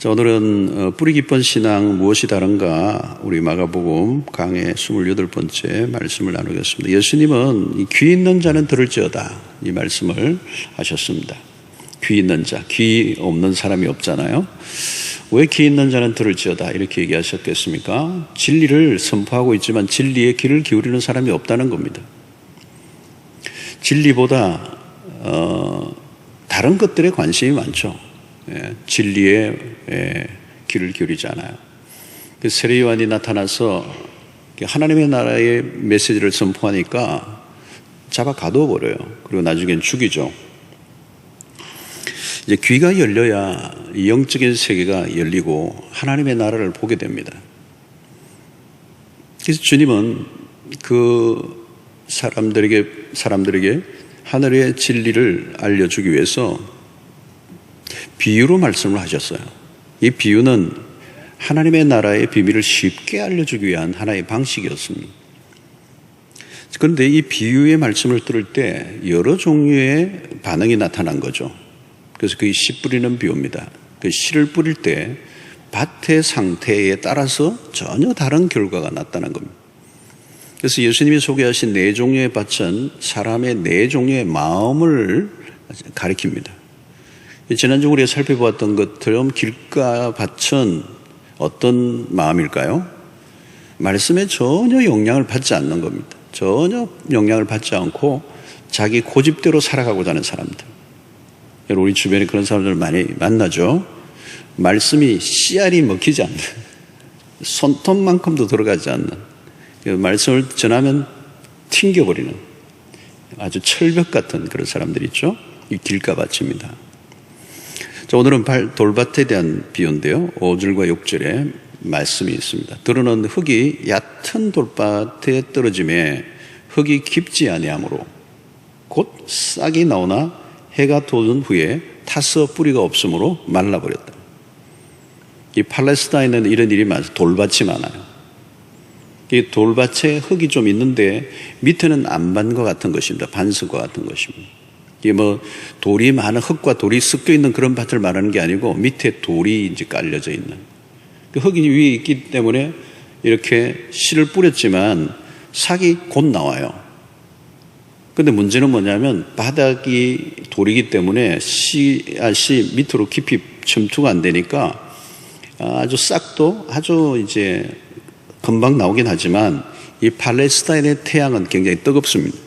자, 오늘은 뿌리 깊은 신앙 무엇이 다른가, 우리 마가복음 강의 28번째 말씀을 나누겠습니다. 예수님은 귀 있는 자는 들을지어다, 이 말씀을 하셨습니다. 귀 있는 자, 귀 없는 사람이 없잖아요. 왜 귀 있는 자는 들을지어다 이렇게 얘기하셨겠습니까? 진리를 선포하고 있지만 진리에 귀를 기울이는 사람이 없다는 겁니다. 진리보다 다른 것들에 관심이 많죠. 진리에 귀를 기울이지 않아요. 세례 요한이 나타나서 하나님의 나라의 메시지를 선포하니까 잡아 가두어 버려요. 그리고 나중엔 죽이죠. 이제 귀가 열려야 영적인 세계가 열리고 하나님의 나라를 보게 됩니다. 그래서 주님은 그 사람들에게 하늘의 진리를 알려주기 위해서 비유로 말씀을 하셨어요. 이 비유는 하나님의 나라의 비밀을 쉽게 알려주기 위한 하나의 방식이었습니다. 그런데 이 비유의 말씀을 들을 때 여러 종류의 반응이 나타난 거죠. 그래서 그게 씨 뿌리는 비유입니다. 그 씨를 뿌릴 때 밭의 상태에 따라서 전혀 다른 결과가 나타난 겁니다. 그래서 예수님이 소개하신 네 종류의 밭은 사람의 네 종류의 마음을 가리킵니다. 지난주 우리가 살펴보았던 것처럼 길가 밭은 어떤 마음일까요? 말씀에 전혀 영향을 받지 않는 겁니다. 전혀 영향을 받지 않고 자기 고집대로 살아가고자 하는 사람들. 여러분, 우리 주변에 그런 사람들 많이 만나죠. 말씀이 씨알이 먹히지 않는, 손톱만큼도 들어가지 않는, 말씀을 전하면 튕겨버리는 아주 철벽 같은 그런 사람들이 있죠. 이 길가밭입니다. 자, 오늘은 돌밭에 대한 비유인데요. 5절과 6절에 말씀이 있습니다. 드러난 흙이 얕은 돌밭에 떨어짐에 흙이 깊지 아니하므로 곧 싹이 나오나 해가 돋은 후에 타서 뿌리가 없으므로 말라버렸다. 이 팔레스타인에는 이런 일이 많아요. 돌밭이 많아요. 이 돌밭에 흙이 좀 있는데 밑에는 안반과 같은 것입니다. 반석과 같은 것입니다. 이게 돌이 많은 흙과 돌이 섞여 있는 그런 밭을 말하는 게 아니고 밑에 돌이 이제 깔려져 있는. 그 흙이 위에 있기 때문에 이렇게 씨를 뿌렸지만 싹이 곧 나와요. 근데 문제는 뭐냐면 바닥이 돌이기 때문에 씨앗이 밑으로 깊이 침투가 안 되니까 아주 싹도 아주 이제 금방 나오긴 하지만 이 팔레스타인의 태양은 굉장히 뜨겁습니다.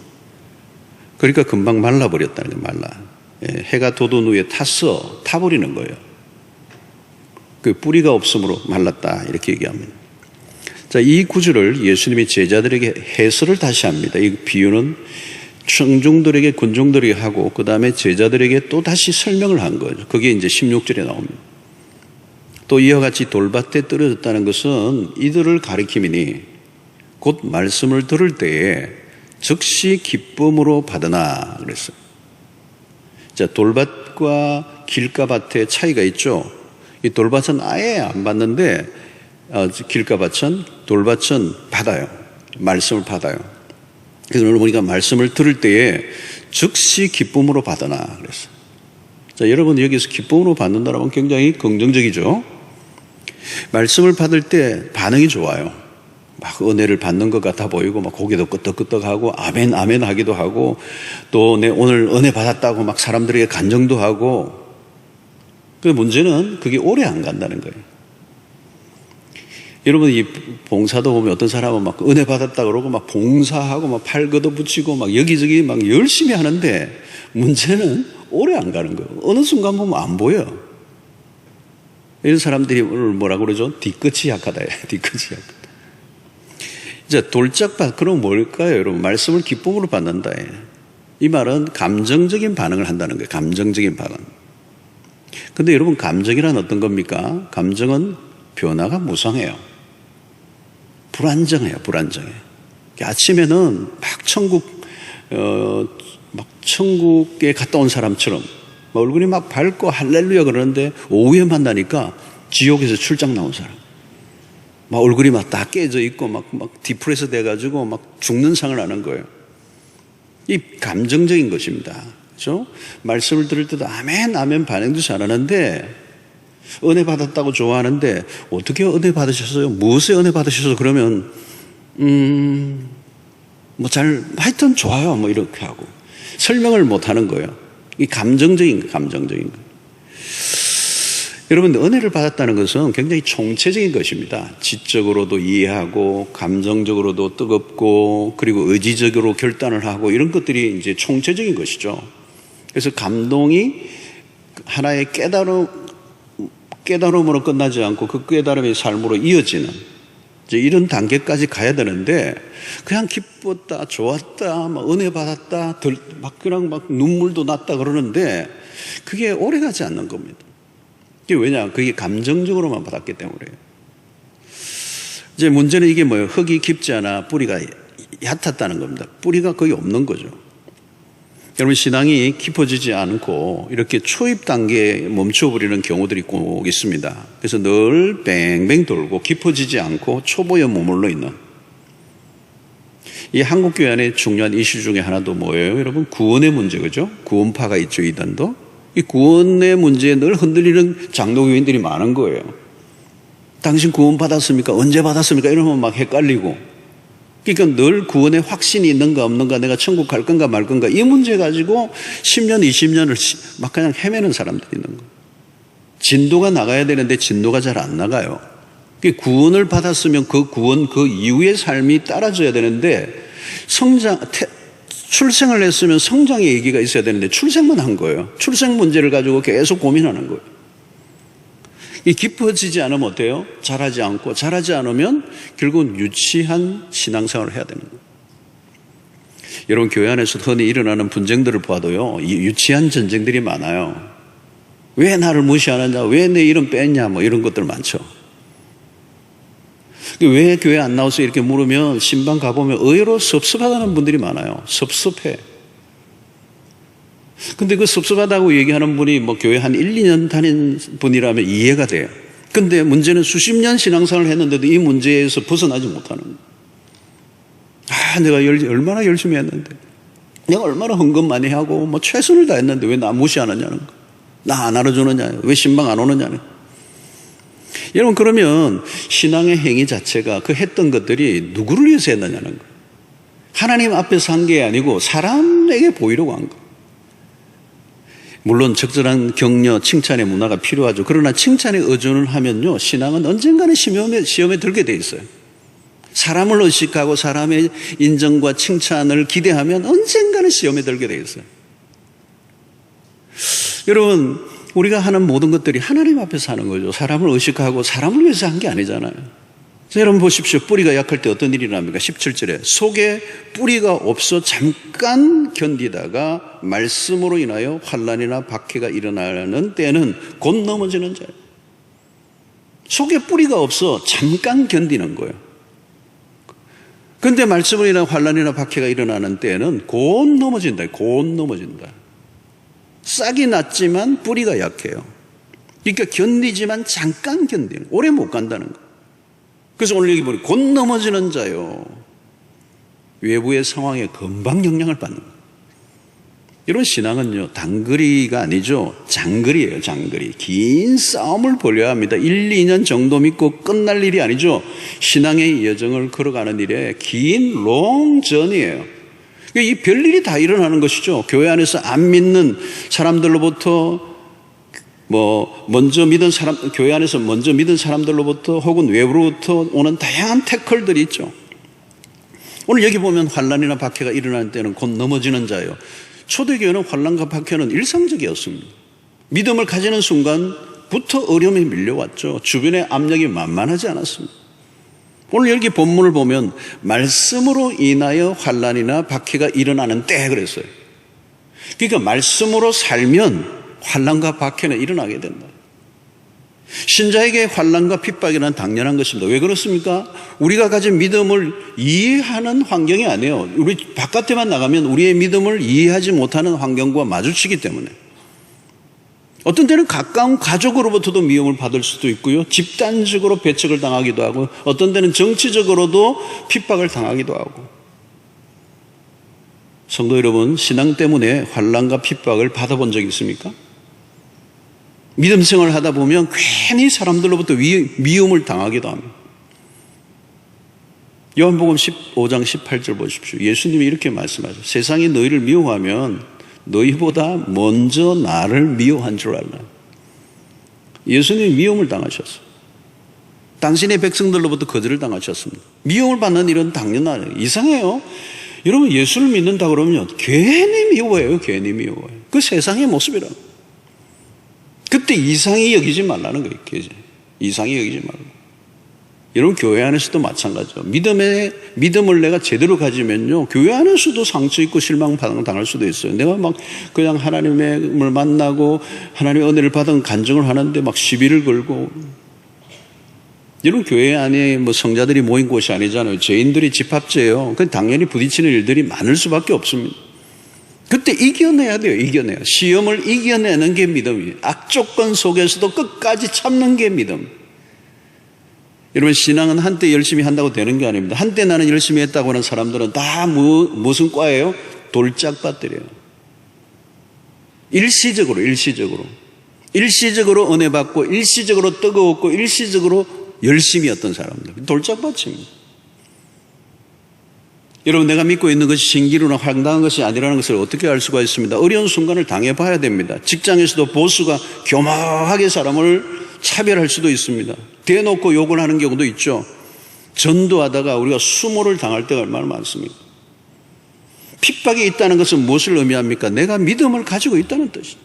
그러니까 금방 말라버렸다는 거예요. 해가 돋은 후에 타버리는 거예요. 그 뿌리가 없으므로 말랐다 이렇게 얘기합니다. 자, 이 구절을 예수님이 제자들에게 해설을 다시 합니다. 이 비유는 청중들에게 군중들에게 하고 그 다음에 제자들에게 또 다시 설명을 한 거죠. 그게 이제 16절에 나옵니다. 또 이와 같이 돌밭에 떨어졌다는 것은 이들을 가리킴이니 곧 말씀을 들을 때에 즉시 기쁨으로 받으나 그랬어요. 자, 돌밭과 길가밭의 차이가 있죠. 이 돌밭은 아예 안 받는데 길가밭은 돌밭은 받아요. 말씀을 받아요. 그래서 오늘 보니까 말씀을 들을 때에 즉시 기쁨으로 받으나 그랬어요. 자, 여러분 여기서 기쁨으로 받는다는 건 굉장히 긍정적이죠. 말씀을 받을 때 반응이 좋아요. 막 은혜를 받는 것 같아 보이고 막 고개도 끄덕끄덕하고 아멘 아멘 하기도 하고 또 내 오늘 은혜 받았다고 막 사람들에게 간증도 하고. 그 문제는 그게 오래 안 간다는 거예요. 여러분 이 봉사도 보면 어떤 사람은 막 은혜 받았다 그러고 막 봉사하고 막 팔 걷어붙이고 막 여기저기 막 열심히 하는데 문제는 오래 안 가는 거예요. 어느 순간 보면 안 보여요. 이런 사람들이 오늘 뭐라고 그러죠? 뒤끝이 약하다. 뒤끝이 약하다. 이제 돌짝밭, 그럼 뭘까요, 여러분? 말씀을 기쁨으로 받는다. 이 말은 감정적인 반응을 한다는 거예요. 감정적인 반응. 근데 여러분, 감정이란 어떤 겁니까? 감정은 변화가 무성해요. 불안정해요, 불안정해. 아침에는 막 천국에 갔다 온 사람처럼 얼굴이 막 밝고 할렐루야 그러는데 오후에 만나니까 지옥에서 출장 나온 사람. 막 얼굴이 막 다 깨져 있고 막 디프레스 돼가지고 막 죽는 상을 하는 거예요. 이 감정적인 것입니다. 그렇죠? 말씀을 들을 때도 아멘 아멘 반응도 잘하는데 은혜 받았다고 좋아하는데 어떻게 은혜 받으셨어요? 무엇에 은혜 받으셔서 그러면 하여튼 좋아요. 이렇게 하고 설명을 못 하는 거예요. 이 감정적인 거. 여러분, 은혜를 받았다는 것은 굉장히 총체적인 것입니다. 지적으로도 이해하고, 감정적으로도 뜨겁고, 그리고 의지적으로 결단을 하고, 이런 것들이 이제 총체적인 것이죠. 그래서 감동이 하나의 깨달음으로 끝나지 않고 그 깨달음의 삶으로 이어지는 이제 이런 단계까지 가야 되는데, 그냥 기뻤다, 좋았다, 은혜 받았다, 그냥 눈물도 났다 그러는데, 그게 오래 가지 않는 겁니다. 그게 왜냐? 그게 감정적으로만 받았기 때문에. 이제 문제는 이게 뭐예요? 흙이 깊지 않아 뿌리가 얕았다는 겁니다. 뿌리가 거의 없는 거죠. 여러분, 신앙이 깊어지지 않고 이렇게 초입 단계에 멈춰버리는 경우들이 꼭 있습니다. 그래서 늘 뱅뱅 돌고 깊어지지 않고 초보에 머물러 있는, 이 한국교회 안에 중요한 이슈 중에 하나도 뭐예요? 여러분, 구원의 문제, 그죠? 구원파가 있죠, 이단도. 이 구원의 문제에 늘 흔들리는 장로교인들이 많은 거예요. 당신 구원 받았습니까? 언제 받았습니까? 이러면 막 헷갈리고. 그러니까 늘 구원의 확신이 있는가 없는가, 내가 천국 갈 건가 말 건가, 이 문제 가지고 10년, 20년을 막 그냥 헤매는 사람들이 있는 거예요. 진도가 나가야 되는데 진도가 잘 안 나가요. 구원을 받았으면 그 구원, 그 이후의 삶이 따라줘야 되는데, 출생을 했으면 성장의 얘기가 있어야 되는데 출생만 한 거예요. 출생 문제를 가지고 계속 고민하는 거예요. 이 깊어지지 않으면 어때요? 자라지 않고, 자라지 않으면 결국은 유치한 신앙생활을 해야 되는 거예요. 여러분, 교회 안에서 흔히 일어나는 분쟁들을 봐도요, 이 유치한 전쟁들이 많아요. 왜 나를 무시하느냐, 왜 내 이름 뺐냐, 이런 것들 많죠. 왜 교회 안 나와서 이렇게 물으면 신방 가보면 의외로 섭섭하다는 분들이 많아요. 섭섭해. 근데 그 섭섭하다고 얘기하는 분이 교회 한 1, 2년 다닌 분이라면 이해가 돼요. 근데 문제는 수십 년 신앙생활을 했는데도 이 문제에서 벗어나지 못하는 거예요. 내가 얼마나 열심히 했는데, 내가 얼마나 헌금 많이 하고 최선을 다했는데 왜 나 무시하느냐는 거, 나 안 알아주느냐, 왜 신방 안 오느냐는 거. 여러분, 그러면 신앙의 행위 자체가 그 했던 것들이 누구를 위해서 했느냐는 거예요. 하나님 앞에서 한 게 아니고 사람에게 보이려고 한 거예요. 물론 적절한 격려, 칭찬의 문화가 필요하죠. 그러나 칭찬에 의존을 하면요, 신앙은 언젠가는 시험에 들게 돼 있어요. 사람을 의식하고 사람의 인정과 칭찬을 기대하면 언젠가는 시험에 들게 돼 있어요. 여러분, 우리가 하는 모든 것들이 하나님 앞에서 하는 거죠. 사람을 의식하고 사람을 위해서 한 게 아니잖아요. 여러분 보십시오. 뿌리가 약할 때 어떤 일이 일어납니까? 17절에 속에 뿌리가 없어 잠깐 견디다가 말씀으로 인하여 환난이나 박해가 일어나는 때는 곧 넘어지는 자예요. 속에 뿌리가 없어 잠깐 견디는 거예요. 그런데 말씀으로 인하여 환난이나 박해가 일어나는 때는 곧 넘어진다. 곧 넘어진다. 싹이 났지만 뿌리가 약해요. 그러니까 견디지만 잠깐 견디는, 오래 못 간다는 거예요. 그래서 오늘 여기 보니 곧 넘어지는 자요. 외부의 상황에 금방 영향을 받는 거예요. 이런 신앙은요, 단거리가 아니죠. 장거리예요, 장거리. 긴 싸움을 벌여야 합니다. 1, 2년 정도 믿고 끝날 일이 아니죠. 신앙의 여정을 걸어가는 일에 긴 롱전이에요. 이 별일이 다 일어나는 것이죠. 교회 안에서 안 믿는 사람들로부터 먼저 믿은 사람, 교회 안에서 먼저 믿은 사람들로부터 혹은 외부로부터 오는 다양한 태클들이 있죠. 오늘 여기 보면 환난이나 박해가 일어나는 때는 곧 넘어지는 자예요. 초대교회는 환난과 박해는 일상적이었습니다. 믿음을 가지는 순간부터 어려움이 밀려왔죠. 주변의 압력이 만만하지 않았습니다. 오늘 여기 본문을 보면 말씀으로 인하여 환난이나 박해가 일어나는 때 그랬어요. 그러니까 말씀으로 살면 환난과 박해는 일어나게 된다. 신자에게 환난과 핍박이란 당연한 것입니다. 왜 그렇습니까? 우리가 가진 믿음을 이해하는 환경이 아니에요. 우리 바깥에만 나가면 우리의 믿음을 이해하지 못하는 환경과 마주치기 때문에. 어떤 때는 가까운 가족으로부터도 미움을 받을 수도 있고요. 집단적으로 배척을 당하기도 하고, 어떤 때는 정치적으로도 핍박을 당하기도 하고. 성도 여러분, 신앙 때문에 환난과 핍박을 받아본 적이 있습니까? 믿음 생활을 하다 보면 괜히 사람들로부터 미움을 당하기도 합니다. 요한복음 15장 18절 보십시오. 예수님이 이렇게 말씀하셨어요. 세상이 너희를 미워하면 너희보다 먼저 나를 미워한 줄 알라. 예수님이 미움을 당하셨어요. 당신의 백성들로부터 거절을 당하셨습니다. 미움을 받는 일은 당연하네요. 이상해요. 여러분, 예수를 믿는다 그러면 괜히 미워해요. 괜히 미워해요. 그 세상의 모습이라. 그때 이상히 여기지 말라는 거예요. 이상히 여기지 말고. 여러분, 교회 안에서도 마찬가지죠. 믿음을 내가 제대로 가지면요, 교회 안에서도 상처 있고 실망 당할 수도 있어요. 내가 막 그냥 하나님을 만나고 하나님의 은혜를 받은 간증을 하는데 막 시비를 걸고. 여러분, 교회 안에 뭐 성자들이 모인 곳이 아니잖아요. 죄인들이 집합제예요. 그 당연히 부딪히는 일들이 많을 수밖에 없습니다. 그때 이겨내야 돼요. 이겨내야. 시험을 이겨내는 게 믿음이에요. 악조건 속에서도 끝까지 참는 게 믿음. 여러분, 신앙은 한때 열심히 한다고 되는 게 아닙니다. 한때 나는 열심히 했다고 하는 사람들은 다 무슨 과예요? 돌짝밭들이에요. 일시적으로 은혜 받고 일시적으로 뜨거웠고 일시적으로 열심히 했던 사람들, 돌짝밭입니다. 여러분, 내가 믿고 있는 것이 신기루나 황당한 것이 아니라는 것을 어떻게 알 수가 있습니다. 어려운 순간을 당해봐야 됩니다. 직장에서도 보스가 교묘하게 사람을 차별할 수도 있습니다. 대놓고 욕을 하는 경우도 있죠. 전도하다가 우리가 수모를 당할 때가 얼마나 많습니까? 핍박이 있다는 것은 무엇을 의미합니까? 내가 믿음을 가지고 있다는 뜻이죠.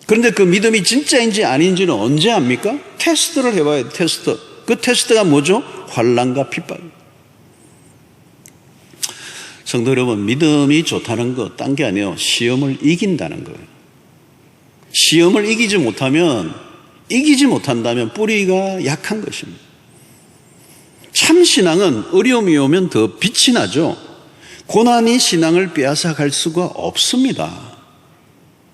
그런데 그 믿음이 진짜인지 아닌지는 언제 압니까? 테스트를 해봐야 돼요. 테스트. 그 테스트가 뭐죠? 환난과 핍박. 성도 여러분, 믿음이 좋다는 거 딴 게 아니에요. 시험을 이긴다는 거예요. 시험을 이기지 못한다면 뿌리가 약한 것입니다. 참 신앙은 어려움이 오면 더 빛이 나죠. 고난이 신앙을 빼앗아갈 수가 없습니다.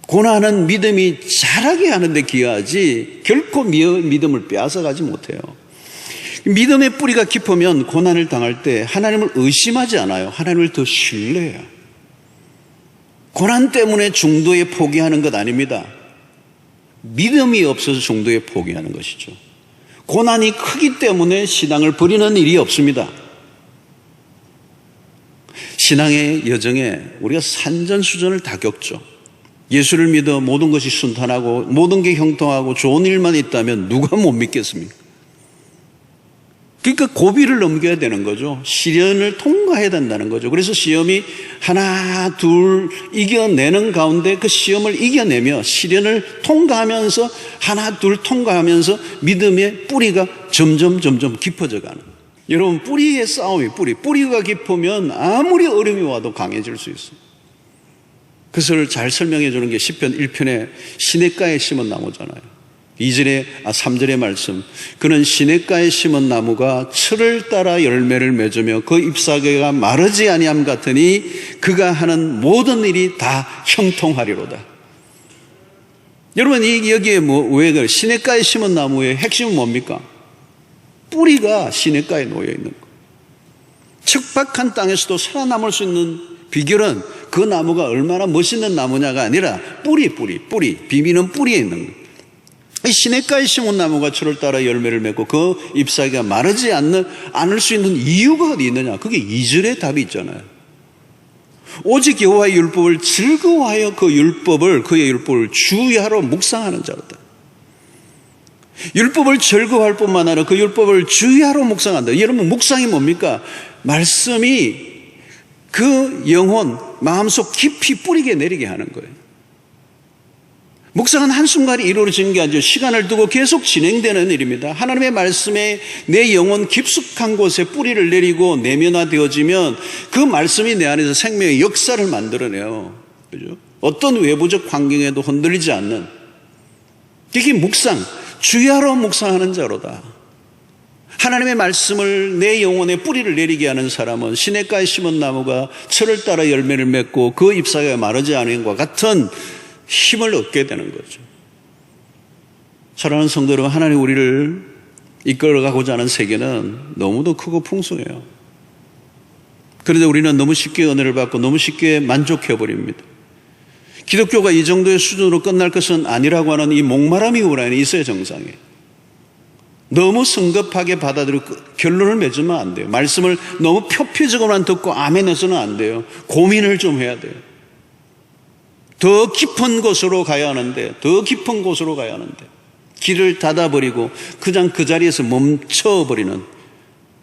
고난은 믿음이 자라게 하는데 기여하지 결코 믿음을 빼앗아가지 못해요. 믿음의 뿌리가 깊으면 고난을 당할 때 하나님을 의심하지 않아요. 하나님을 더 신뢰해요. 고난 때문에 중도에 포기하는 것 아닙니다. 믿음이 없어서 중도에 포기하는 것이죠. 고난이 크기 때문에 신앙을 버리는 일이 없습니다. 신앙의 여정에 우리가 산전수전을 다 겪죠. 예수를 믿어 모든 것이 순탄하고 모든 게 형통하고 좋은 일만 있다면 누가 못 믿겠습니까? 그러니까 고비를 넘겨야 되는 거죠. 시련을 통과해야 된다는 거죠. 그래서 시험이 하나 둘 이겨내는 가운데 그 시험을 이겨내며 시련을 통과하면서 하나 둘 통과하면서 믿음의 뿌리가 점점 깊어져 가는 거예요. 여러분, 뿌리의 싸움이 뿌리가 깊으면 아무리 어려움이 와도 강해질 수 있어요. 그것을 잘 설명해 주는 게 시편 1편의 시냇가에 심은 나무잖아요. 3절의 말씀. 그는 시냇가에 심은 나무가 철을 따라 열매를 맺으며 그 잎사귀가 마르지 아니함 같으니 그가 하는 모든 일이 다 형통하리로다. 여러분, 여기에 왜 시냇가에 심은 나무의 핵심은 뭡니까? 뿌리가 시냇가에 놓여 있는 거예요. 척박한 땅에서도 살아남을 수 있는 비결은 그 나무가 얼마나 멋있는 나무냐가 아니라 뿌리, 비밀은 뿌리에 있는 거예요. 이 시냇가에 심은 나무가 철을 따라 열매를 맺고 그 잎사귀가 마르지 않을 수 있는 이유가 어디 있느냐? 그게 2절의 답이 있잖아요. 오직 여호와의 율법을 즐거워하여 그의 율법을 주야로 묵상하는 자로다. 율법을 즐거워할 뿐만 아니라 그 율법을 주야로 묵상한다. 여러분, 묵상이 뭡니까? 말씀이 그 영혼, 마음속 깊이 뿌리게 내리게 하는 거예요. 묵상은 한순간에 이루어지는 게 아니죠. 시간을 두고 계속 진행되는 일입니다. 하나님의 말씀에 내 영혼 깊숙한 곳에 뿌리를 내리고 내면화되어지면 그 말씀이 내 안에서 생명의 역사를 만들어내요. 그죠? 어떤 외부적 환경에도 흔들리지 않는. 이게 묵상, 주야로 묵상하는 자로다. 하나님의 말씀을 내 영혼에 뿌리를 내리게 하는 사람은 시냇가에 심은 나무가 철을 따라 열매를 맺고 그 잎사귀가 마르지 않은 것과 같은 힘을 얻게 되는 거죠. 사랑하는 성도 여러분, 하나님 우리를 이끌어가고자 하는 세계는 너무도 크고 풍성해요. 그런데 우리는 너무 쉽게 은혜를 받고 너무 쉽게 만족해버립니다. 기독교가 이 정도의 수준으로 끝날 것은 아니라고 하는 이 목마름이 우리 안에 있어야 정상이에요. 너무 성급하게 받아들이고 결론을 맺으면 안 돼요. 말씀을 너무 표피적으로만 듣고 아멘 해서는 안 돼요. 고민을 좀 해야 돼요. 더 깊은 곳으로 가야 하는데, 더 깊은 곳으로 가야 하는데 길을 닫아버리고 그냥 그 자리에서 멈춰버리는,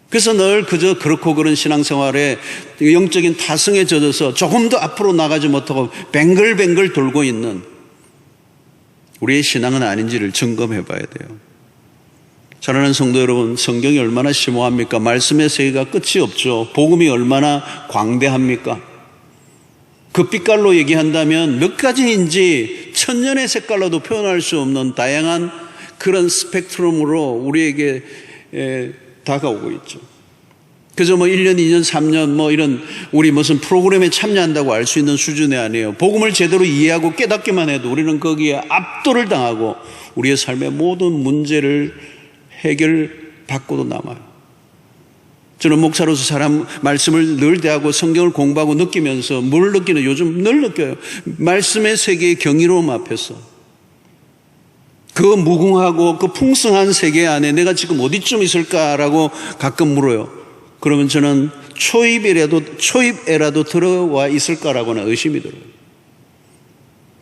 그래서 늘 그저 그렇고 그런 신앙생활에 영적인 타성에 젖어서 조금 더 앞으로 나가지 못하고 뱅글뱅글 돌고 있는 우리의 신앙은 아닌지를 점검해 봐야 돼요. 사랑하는 성도 여러분, 성경이 얼마나 심오합니까? 말씀의 세계가 끝이 없죠. 복음이 얼마나 광대합니까? 그 빛깔로 얘기한다면 몇 가지인지 천년의 색깔로도 표현할 수 없는 다양한 그런 스펙트럼으로 우리에게 다가오고 있죠. 그래서 1년, 2년, 3년 이런 우리 무슨 프로그램에 참여한다고 알 수 있는 수준이 아니에요. 복음을 제대로 이해하고 깨닫기만 해도 우리는 거기에 압도를 당하고 우리의 삶의 모든 문제를 해결받고도 남아요. 저는 목사로서 사람 말씀을 늘 대하고 성경을 공부하고 느끼면서 뭘 느끼는, 요즘 늘 느껴요. 말씀의 세계의 경이로움 앞에서 그 무궁하고 그 풍성한 세계 안에 내가 지금 어디쯤 있을까라고 가끔 물어요. 그러면 저는 초입에라도 들어와 있을까라고는 의심이 들어요.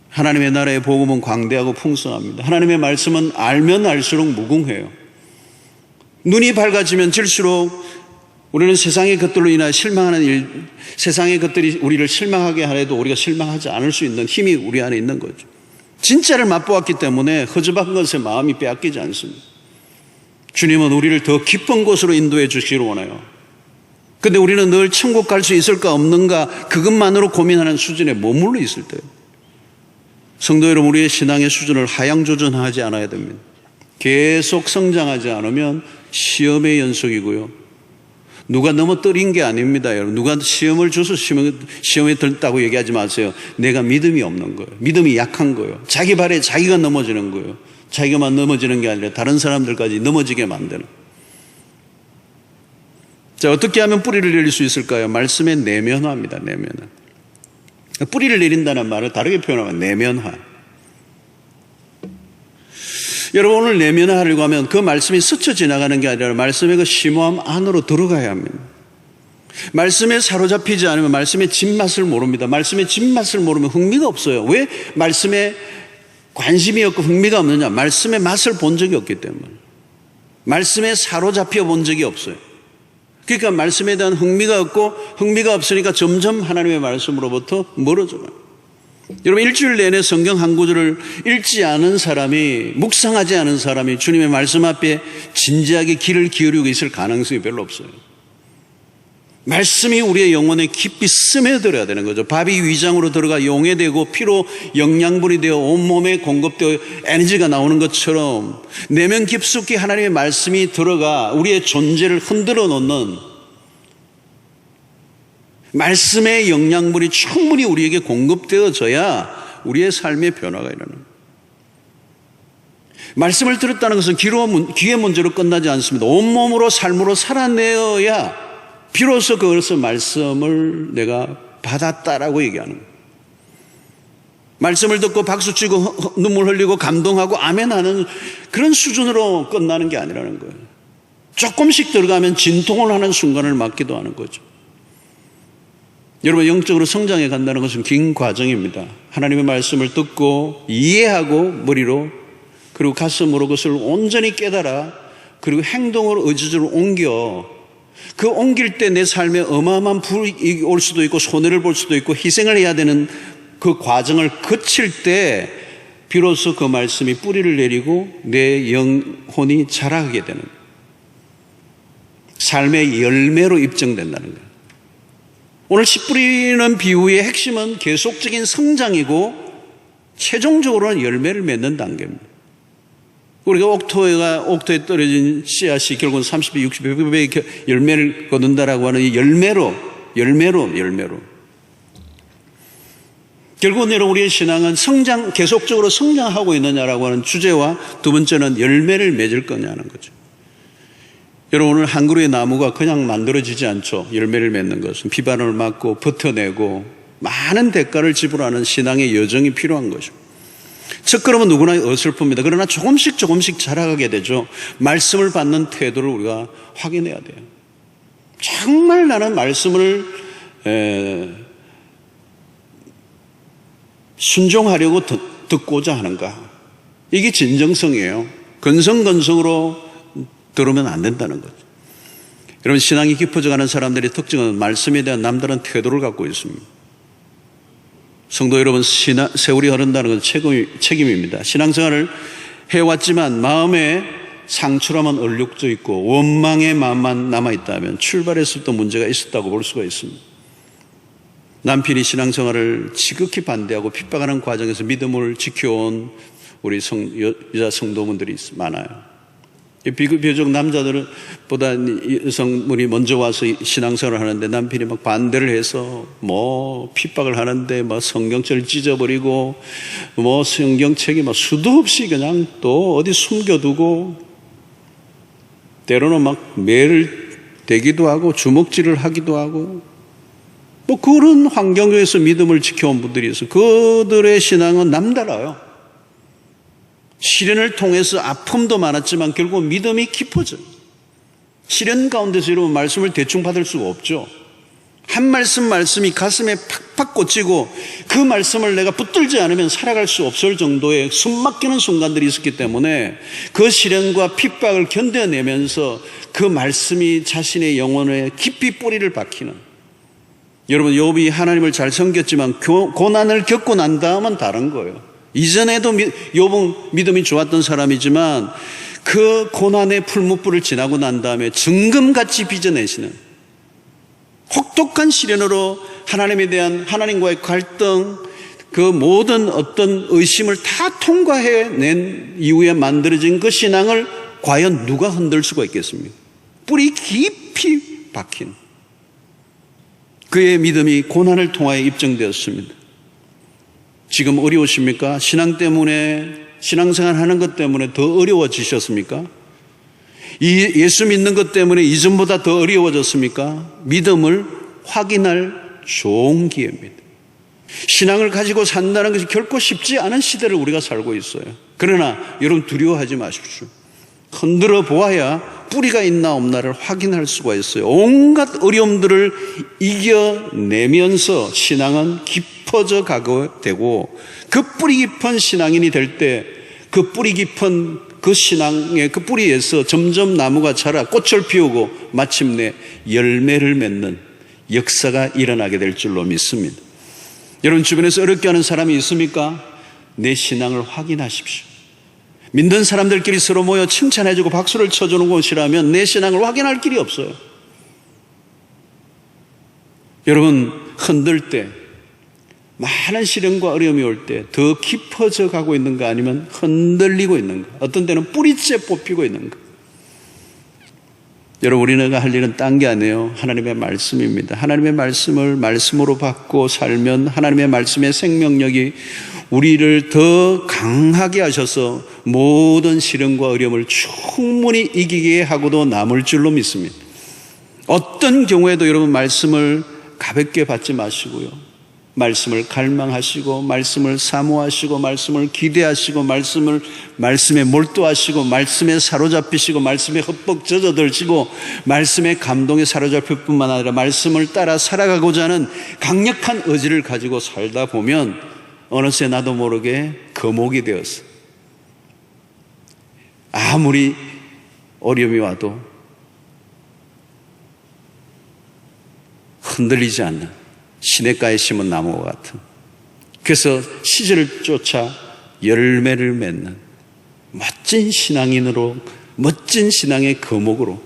하나님의 나라의 복음은 광대하고 풍성합니다. 하나님의 말씀은 알면 알수록 무궁해요. 눈이 밝아지면 질수록 우리는 세상의 것들로 인하여 실망하는 일, 세상의 것들이 우리를 실망하게 하려도 우리가 실망하지 않을 수 있는 힘이 우리 안에 있는 거죠. 진짜를 맛보았기 때문에 허접한 것에 마음이 빼앗기지 않습니다. 주님은 우리를 더 깊은 곳으로 인도해 주시기를 원해요. 그런데 우리는 늘 천국 갈 수 있을까 없는가 그것만으로 고민하는 수준에 머물러 있을 때요. 성도 여러분, 우리의 신앙의 수준을 하향조전하지 않아야 됩니다. 계속 성장하지 않으면 시험의 연속이고요. 누가 넘어뜨린 게 아닙니다, 여러분. 누가 시험을 줘서 시험에 들었다고 얘기하지 마세요. 내가 믿음이 없는 거예요. 믿음이 약한 거예요. 자기 발에 자기가 넘어지는 거예요. 자기가만 넘어지는 게 아니라 다른 사람들까지 넘어지게 만드는. 자, 어떻게 하면 뿌리를 내릴 수 있을까요? 말씀의 내면화입니다. 내면화. 뿌리를 내린다는 말을 다르게 표현하면 내면화. 여러분, 오늘 내면화하려고 하면 그 말씀이 스쳐 지나가는 게 아니라 말씀의 그 심오함 안으로 들어가야 합니다. 말씀에 사로잡히지 않으면 말씀의 진맛을 모릅니다. 말씀의 진맛을 모르면 흥미가 없어요. 왜 말씀에 관심이 없고 흥미가 없느냐? 말씀의 맛을 본 적이 없기 때문에. 말씀에 사로잡혀 본 적이 없어요. 그러니까 말씀에 대한 흥미가 없고, 흥미가 없으니까 점점 하나님의 말씀으로부터 멀어져요. 여러분, 일주일 내내 성경 한 구절을 읽지 않은 사람이, 묵상하지 않은 사람이 주님의 말씀 앞에 진지하게 귀를 기울이고 있을 가능성이 별로 없어요. 말씀이 우리의 영혼에 깊이 스며들어야 되는 거죠. 밥이 위장으로 들어가 용해되고 피로 영양분이 되어 온몸에 공급되어 에너지가 나오는 것처럼 내면 깊숙이 하나님의 말씀이 들어가 우리의 존재를 흔들어 놓는, 말씀의 영양분이 충분히 우리에게 공급되어져야 우리의 삶의 변화가 일어납니다. 말씀을 들었다는 것은 귀의 문제로 끝나지 않습니다. 온몸으로 삶으로 살아내어야 비로소 그것을 말씀을 내가 받았다라고 얘기하는 거예요. 말씀을 듣고 박수치고 눈물 흘리고 감동하고 아멘하는 그런 수준으로 끝나는 게 아니라는 거예요. 조금씩 들어가면 진통을 하는 순간을 맞기도 하는 거죠. 여러분, 영적으로 성장해 간다는 것은 긴 과정입니다. 하나님의 말씀을 듣고 이해하고 머리로, 그리고 가슴으로 그것을 온전히 깨달아, 그리고 행동으로 의지적으로 옮겨, 그 옮길 때 내 삶에 어마어마한 불이익이 올 수도 있고 손해를 볼 수도 있고 희생을 해야 되는 그 과정을 거칠 때 비로소 그 말씀이 뿌리를 내리고 내 영혼이 자라게 되는, 삶의 열매로 입증된다는 거예요. 오늘 씨 뿌리는 비유의 핵심은 계속적인 성장이고 최종적으로는 열매를 맺는 단계입니다. 우리가 옥토에 떨어진 씨앗이 결국은 30배, 60배 열매를 거둔다라고 하는 이 열매로. 결국은 여러분, 우리의 신앙은 계속적으로 성장하고 있느냐라고 하는 주제와 두 번째는 열매를 맺을 거냐는 거죠. 여러분, 오늘 한 그루의 나무가 그냥 만들어지지 않죠. 열매를 맺는 것은 비바람을 맞고 버텨내고 많은 대가를 지불하는 신앙의 여정이 필요한 거죠. 첫 걸음은 누구나 어설픕니다. 그러나 조금씩 자라가게 되죠. 말씀을 받는 태도를 우리가 확인해야 돼요. 정말 나는 말씀을 순종하려고 듣고자 하는가? 이게 진정성이에요. 건성건성으로 들으면 안 된다는 거죠. 여러분, 신앙이 깊어져가는 사람들의 특징은 말씀에 대한 남다른 태도를 갖고 있습니다. 성도 여러분, 세월이 흐른다는 건 책임입니다. 신앙생활을 해왔지만 마음에 상처라만 얼룩져 있고 원망의 마음만 남아있다면 출발했을 때 문제가 있었다고 볼 수가 있습니다. 남편이 신앙생활을 지극히 반대하고 핍박하는 과정에서 믿음을 지켜온 우리 여자 성도분들이 많아요. 비교적 남자들보다 여성분이 먼저 와서 신앙생활을 하는데 남편이 막 반대를 해서 핍박을 하는데 성경책을 찢어버리고 성경책이 수도 없이 그냥 또 어디 숨겨두고 때로는 매를 대기도 하고 주먹질을 하기도 하고 그런 환경 속에서 믿음을 지켜온 분들이 있어요. 그들의 신앙은 남달라요. 시련을 통해서 아픔도 많았지만 결국 믿음이 깊어져요. 시련 가운데서 여러분 말씀을 대충 받을 수가 없죠. 한 말씀이 가슴에 팍팍 꽂히고 그 말씀을 내가 붙들지 않으면 살아갈 수 없을 정도의 숨막히는 순간들이 있었기 때문에 그 시련과 핍박을 견뎌내면서 그 말씀이 자신의 영혼에 깊이 뿌리를 박히는, 여러분 욥이 하나님을 잘 섬겼지만 고난을 겪고 난 다음은 다른 거예요. 이전에도 욥은 믿음이 좋았던 사람이지만 그 고난의 풀무불을 지나고 난 다음에 정금같이 빚어내시는, 혹독한 시련으로 하나님에 대한 하나님과의 갈등, 그 모든 어떤 의심을 다 통과해낸 이후에 만들어진 그 신앙을 과연 누가 흔들 수가 있겠습니까? 뿌리 깊이 박힌 그의 믿음이 고난을 통하여 입증되었습니다. 지금 어려우십니까? 신앙 때문에, 신앙생활 하는 것 때문에 더 어려워지셨습니까? 예수 믿는 것 때문에 이전보다 더 어려워졌습니까? 믿음을 확인할 좋은 기회입니다. 신앙을 가지고 산다는 것이 결코 쉽지 않은 시대를 우리가 살고 있어요. 그러나 여러분 두려워하지 마십시오. 흔들어 보아야 뿌리가 있나 없나를 확인할 수가 있어요. 온갖 어려움들을 이겨내면서 신앙은 깊어져 가게 되고, 그 뿌리 깊은 신앙인이 될 때 그 뿌리 깊은 그 신앙의 그 뿌리에서 점점 나무가 자라 꽃을 피우고 마침내 열매를 맺는 역사가 일어나게 될 줄로 믿습니다. 여러분 주변에서 어렵게 하는 사람이 있습니까? 내 신앙을 확인하십시오. 믿는 사람들끼리 서로 모여 칭찬해주고 박수를 쳐주는 곳이라면 내 신앙을 확인할 길이 없어요. 여러분 흔들 때, 많은 시련과 어려움이 올 때 더 깊어져 가고 있는가, 아니면 흔들리고 있는가, 어떤 때는 뿌리째 뽑히고 있는가. 여러분 우리가 할 일은 딴 게 아니에요. 하나님의 말씀입니다. 하나님의 말씀을 말씀으로 받고 살면 하나님의 말씀의 생명력이 우리를 더 강하게 하셔서 모든 시련과 어려움을 충분히 이기게 하고도 남을 줄로 믿습니다. 어떤 경우에도 여러분 말씀을 가볍게 받지 마시고요, 말씀을 갈망하시고 말씀을 사모하시고 말씀을 기대하시고 말씀에 몰두하시고 말씀에 사로잡히시고 말씀에 흠뻑 젖어들시고 말씀에 감동에 사로잡힐 뿐만 아니라 말씀을 따라 살아가고자 하는 강력한 의지를 가지고 살다 보면 어느새 나도 모르게 거목이 되었어. 아무리 어려움이 와도 흔들리지 않는 시냇가에 심은 나무와 같은, 그래서 시절을 쫓아 열매를 맺는 멋진 신앙인으로, 멋진 신앙의 거목으로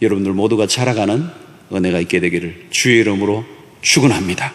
여러분들 모두가 자라가는 은혜가 있게 되기를 주의 이름으로 축원합니다.